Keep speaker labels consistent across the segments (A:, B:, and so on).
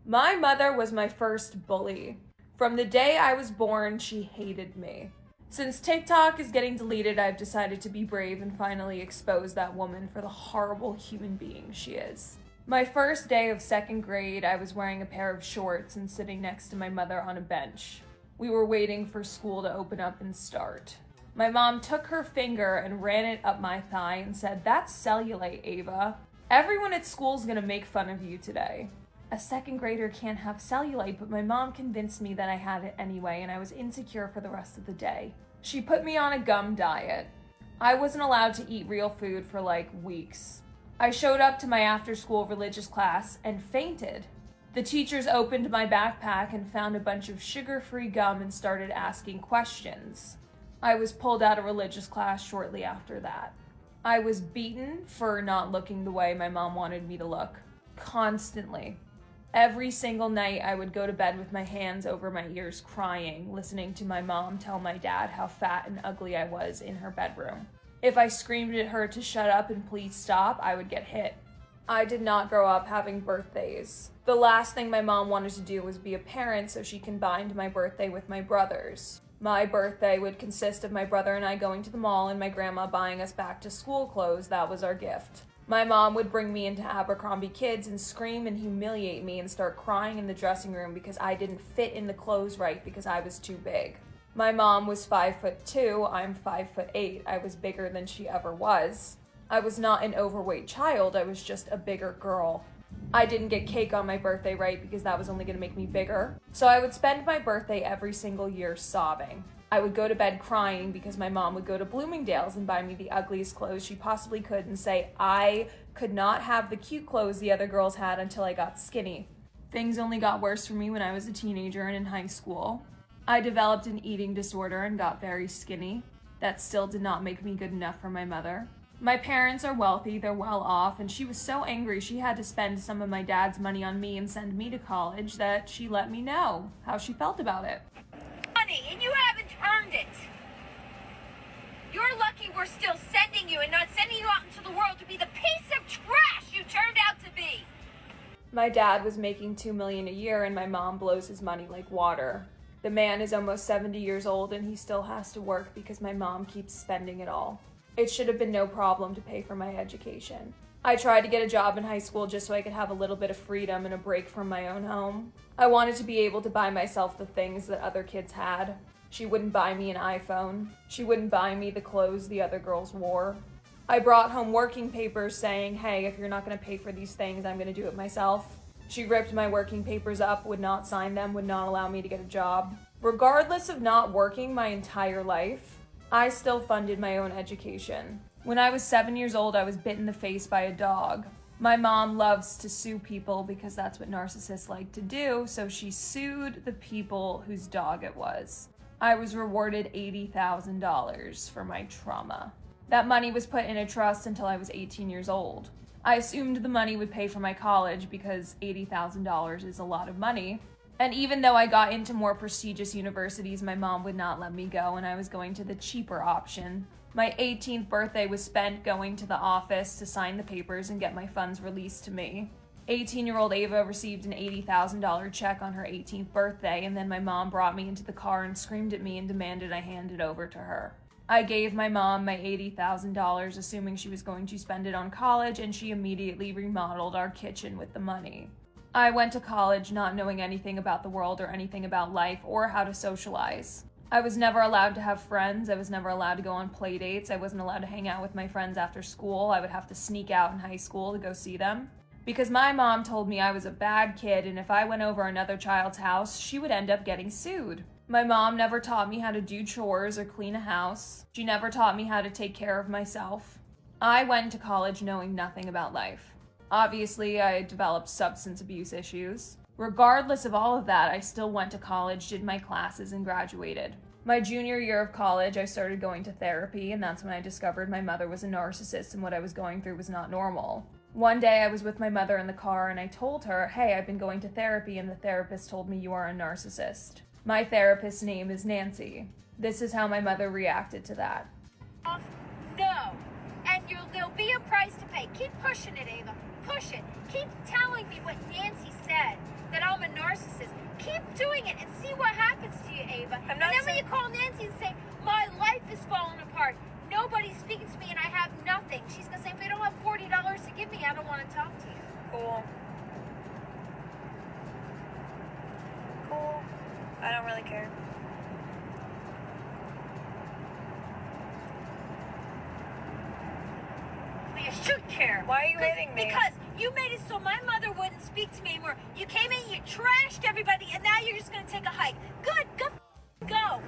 A: My mother was my first bully. From the day I was born, she hated me. Since TikTok is getting deleted, I've decided to be brave and finally expose that woman for the horrible human being she is. My first day of second grade, I was wearing a pair of shorts and sitting next to my mother on a bench. We were waiting for school to open up and start. My mom took her finger and ran it up my thigh and said, "That's cellulite, Ava. Everyone at school's gonna make fun of you today." A second grader can't have cellulite, but my mom convinced me that I had it anyway, and I was insecure for the rest of the day. She put me on a gum diet. I wasn't allowed to eat real food for like weeks. I showed up to my after-school religious class and fainted. The teachers opened my backpack and found a bunch of sugar-free gum and started asking questions. I was pulled out of religious class shortly after that. I was beaten for not looking the way my mom wanted me to look. Constantly. Every single night I would go to bed with my hands over my ears crying, listening to my mom tell my dad how fat and ugly I was in her bedroom. If I screamed at her to shut up and please stop, I would get hit. I did not grow up having birthdays. The last thing my mom wanted to do was be a parent so she combined my birthday with my brother's. My birthday would consist of my brother and I going to the mall and my grandma buying us back to school clothes. That was our gift. My mom would bring me into Abercrombie Kids and scream and humiliate me and start crying in the dressing room because I didn't fit in the clothes right because I was too big. My mom was 5'2", I'm 5'8". I was bigger than she ever was. I was not an overweight child, I was just a bigger girl. I didn't get cake on my birthday right because that was only going to make me bigger. So I would spend my birthday every single year sobbing. I would go to bed crying because my mom would go to Bloomingdale's and buy me the ugliest clothes she possibly could and say I could not have the cute clothes the other girls had until I got skinny. Things only got worse for me when I was a teenager and in high school. I developed an eating disorder and got very skinny. That still did not make me good enough for my mother. My parents are wealthy, they're well off, and she was so angry she had to spend some of my dad's money on me and send me to college that she let me know how she felt about it.
B: And you haven't earned it. You're lucky we're still sending you and not sending you out into the world to be the piece of trash you turned out to be.
A: My dad was making $2 million a year and my mom blows his money like water. The man is almost 70 years old and he still has to work because my mom keeps spending it all. It should have been no problem to pay for my education. I tried to get a job in high school just so I could have a little bit of freedom and a break from my own home. I wanted to be able to buy myself the things that other kids had. She wouldn't buy me an iPhone. She wouldn't buy me the clothes the other girls wore. I brought home working papers saying, "Hey, if you're not going to pay for these things, I'm going to do it myself." She ripped my working papers up, would not sign them, would not allow me to get a job. Regardless of not working my entire life, I still funded my own education. When I was 7 years old, I was bit in the face by a dog. My mom loves to sue people because that's what narcissists like to do, so she sued the people whose dog it was. I was rewarded $80,000 for my trauma. That money was put in a trust until I was 18 years old. I assumed the money would pay for my college because $80,000 is a lot of money. And even though I got into more prestigious universities, my mom would not let me go and I was going to the cheaper option. My 18th birthday was spent going to the office to sign the papers and get my funds released to me. 18-year-old Ava received an $80,000 check on her 18th birthday, and then my mom brought me into the car and screamed at me and demanded I hand it over to her. I gave my mom my $80,000, assuming she was going to spend it on college, and she immediately remodeled our kitchen with the money. I went to college not knowing anything about the world or anything about life or how to socialize. I was never allowed to have friends. I was never allowed to go on play dates. I wasn't allowed to hang out with my friends after school. I would have to sneak out in high school to go see them. Because my mom told me I was a bad kid and if I went over another child's house, she would end up getting sued. My mom never taught me how to do chores or clean a house. She never taught me how to take care of myself. I went to college knowing nothing about life. Obviously, I developed substance abuse issues. Regardless of all of that, I still went to college, did my classes, and graduated. My junior year of college, I started going to therapy, and that's when I discovered my mother was a narcissist and what I was going through was not normal. One day, I was with my mother in the car, and I told her, "Hey, I've been going to therapy, and the therapist told me you are a narcissist." My therapist's name is Nancy. This is how my mother reacted to that.
B: No. And there'll be a price to pay. Keep pushing it, Ava. Push it. Keep telling me what Nancy said, that I'm a I don't want to talk to you.
C: Cool. Cool. I don't really care.
B: Well, you should care.
C: Why are you hitting me?
B: Because you made it so my mother wouldn't speak to me anymore. You came in, you trashed everybody, and now you're just going to take a hike. Good. Go.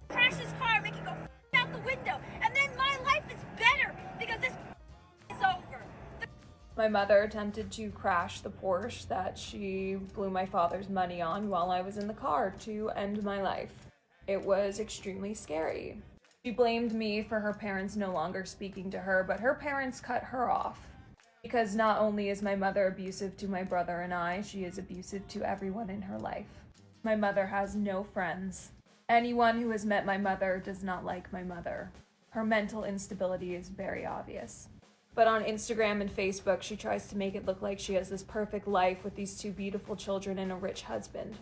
B: Crash this car, make it go out the window, and then my life is better because this is over.
A: My mother attempted to crash the Porsche that she blew my father's money on while I was in the car to end my life. It was extremely scary. She blamed me for her parents no longer speaking to her, but her parents cut her off. Because not only is my mother abusive to my brother and I, she is abusive to everyone in her life. My mother has no friends. Anyone who has met my mother does not like my mother. Her mental instability is very obvious. But on Instagram and Facebook, she tries to make it look like she has this perfect life with these 2 beautiful children and a rich husband.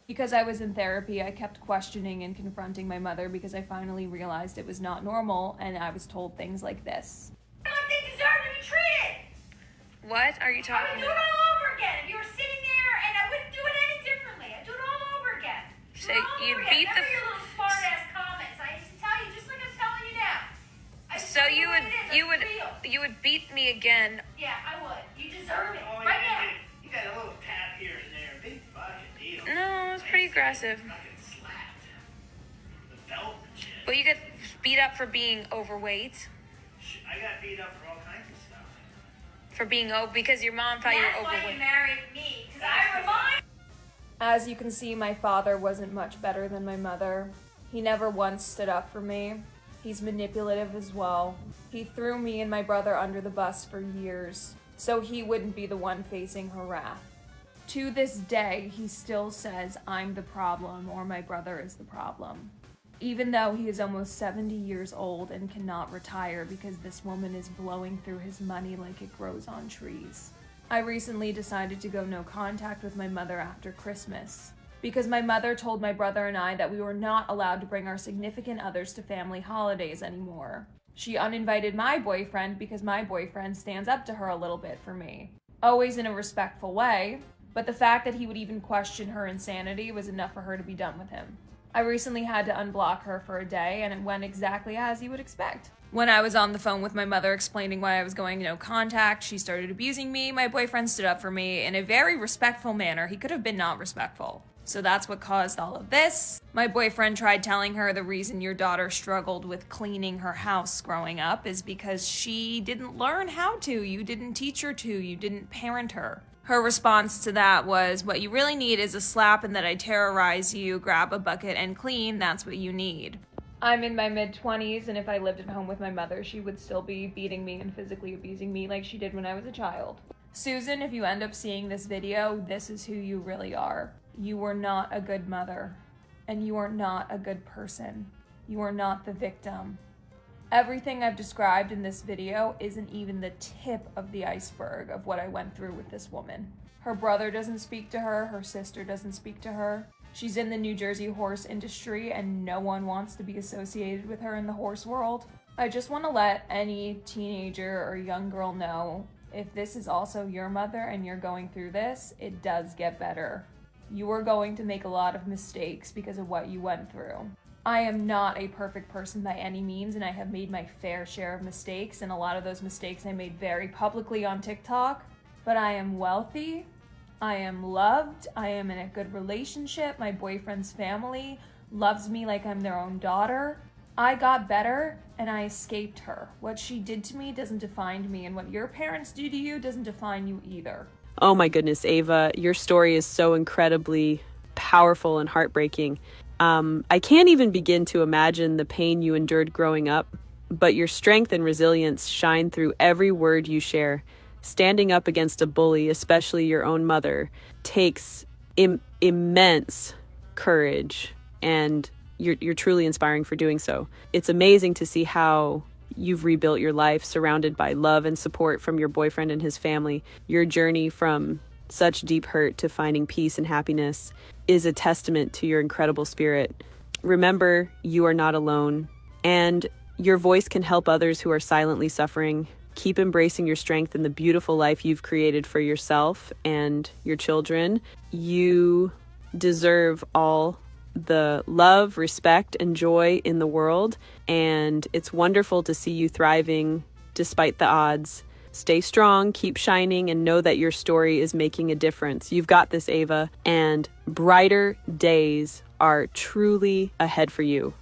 A: Because I was in therapy, I kept questioning and confronting my mother because I finally realized it was not normal, and I was told things like this.
B: Like they deserve to be treated.
C: What are you
B: I
C: talking
B: would do it
C: about?
B: all over again. If you were sitting there, and I wouldn't do it any differently. I'd do it all over again.
C: So you'd beat
B: Never your little smart-ass comments. I used to tell you just like I'm telling you now.
C: So you would beat me again.
B: Yeah, I would. You deserve it.
D: Oh,
B: Right
D: yeah,
B: now.
D: you got a little tap here and there. Big fucking deal.
C: No, it's pretty aggressive.
D: Fucking slapped. The belt and shit.
C: But you get beat up for being overweight.
D: I got beat up for all kinds of stuff.
C: For being because your mom thought you
B: That's
C: were
B: why you
C: overweight.
B: married me. Because I remind.
A: As you can see, my father wasn't much better than my mother. He never once stood up for me. He's manipulative as well. He threw me and my brother under the bus for years, so he wouldn't be the one facing her wrath. To this day, he still says I'm the problem or my brother is the problem. Even though he is almost 70 years old and cannot retire because this woman is blowing through his money like it grows on trees. I recently decided to go no contact with my mother after Christmas, because my mother told my brother and I that we were not allowed to bring our significant others to family holidays anymore. She uninvited my boyfriend because my boyfriend stands up to her a little bit for me. Always in a respectful way, but the fact that he would even question her insanity was enough for her to be done with him. I recently had to unblock her for a day, and it went exactly as you would expect. When I was on the phone with my mother explaining why I was going no contact, she started abusing me. My boyfriend stood up for me in a very respectful manner. He could have been not respectful. So that's what caused all of this. My boyfriend tried telling her the reason your daughter struggled with cleaning her house growing up is because she didn't learn how to. You didn't teach her to. You didn't parent her. Her response to that was, what you really need is a slap and that I terrorize you, grab a bucket and clean, that's what you need. I'm in my mid-20s, and if I lived at home with my mother, she would still be beating me and physically abusing me like she did when I was a child. Susan, if you end up seeing this video, this is who you really are. You were not a good mother, and you are not a good person. You are not the victim. Everything I've described in this video isn't even the tip of the iceberg of what I went through with this woman. Her brother doesn't speak to her, her sister doesn't speak to her. She's in the New Jersey horse industry and no one wants to be associated with her in the horse world. I just want to let any teenager or young girl know, if this is also your mother and you're going through this, it does get better. You are going to make a lot of mistakes because of what you went through. I am not a perfect person by any means, and I have made my fair share of mistakes, and a lot of those mistakes I made very publicly on TikTok, but I am wealthy, I am loved, I am in a good relationship, my boyfriend's family loves me like I'm their own daughter. I got better, and I escaped her. What she did to me doesn't define me, and what your parents do to you doesn't define you either.
E: Oh my goodness, Ava, your story is so incredibly powerful and heartbreaking. I can't even begin to imagine the pain you endured growing up, but your strength and resilience shine through every word you share. Standing up against a bully, especially your own mother, takes immense courage, and you're truly inspiring for doing so. It's amazing to see how you've rebuilt your life surrounded by love and support from your boyfriend and his family. Your journey from such deep hurt to finding peace and happiness is a testament to your incredible spirit. Remember, you are not alone, and your voice can help others who are silently suffering. Keep embracing your strength and the beautiful life you've created for yourself and your children. You deserve all the love, respect, and joy in the world. And it's wonderful to see you thriving despite the odds. Stay strong, keep shining, and know that your story is making a difference. You've got this, Ava, and brighter days are truly ahead for you.